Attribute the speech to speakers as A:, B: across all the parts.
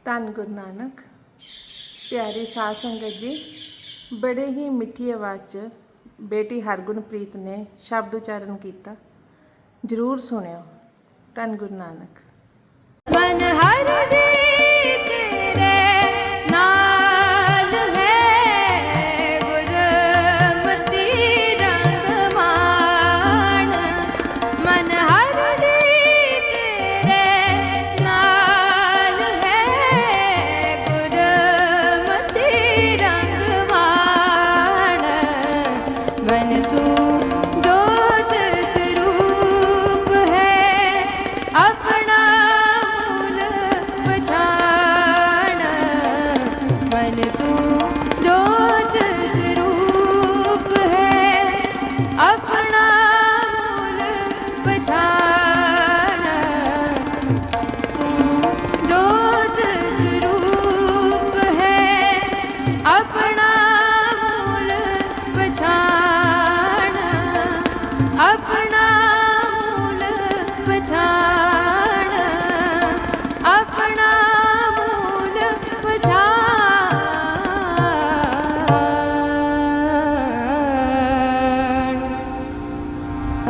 A: ਧੰਨ ਗੁਰੂ ਨਾਨਕ। ਪਿਆਰੀ ਸਾਧ ਸੰਗਤ ਜੀ, ਬੜੇ ਹੀ ਮਿੱਠੀ ਆਵਾਜ਼ 'ਚ ਬੇਟੀ ਹਰਗੁਣਪ੍ਰੀਤ ਨੇ ਸ਼ਬਦ ਉਚਾਰਨ ਕੀਤਾ, ਜ਼ਰੂਰ ਸੁਣਿਓ। ਧੰਨ ਗੁਰੂ ਨਾਨਕ।
B: ਮਨ ਹਰ ਦੇ ਤੇਰੇ ਨਾਲ ਹੈ, ਗੁਰਮਤਿ ਰੰਗ ਮਾਣ। ਮਨ ਹਰ ਦੇ ਤੇਰੇ ਨਾਲ ਹੈ, ਗੁਰਮਤਿ ਰੰਗ ਮਾਣ। ਮਨ ਤੂੰ ਜੋਤ ਸਰੂਪ ਹੈ, ਆਪਣਾ मन तू जोत स्वरूप है, अपना मूल पहचान। तू जोत स्वरूप है, अपना मूल पहचान। अपना मूल पहचान, अपना मूल पहचान।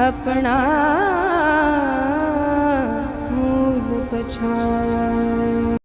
B: अपना मूल पहचान।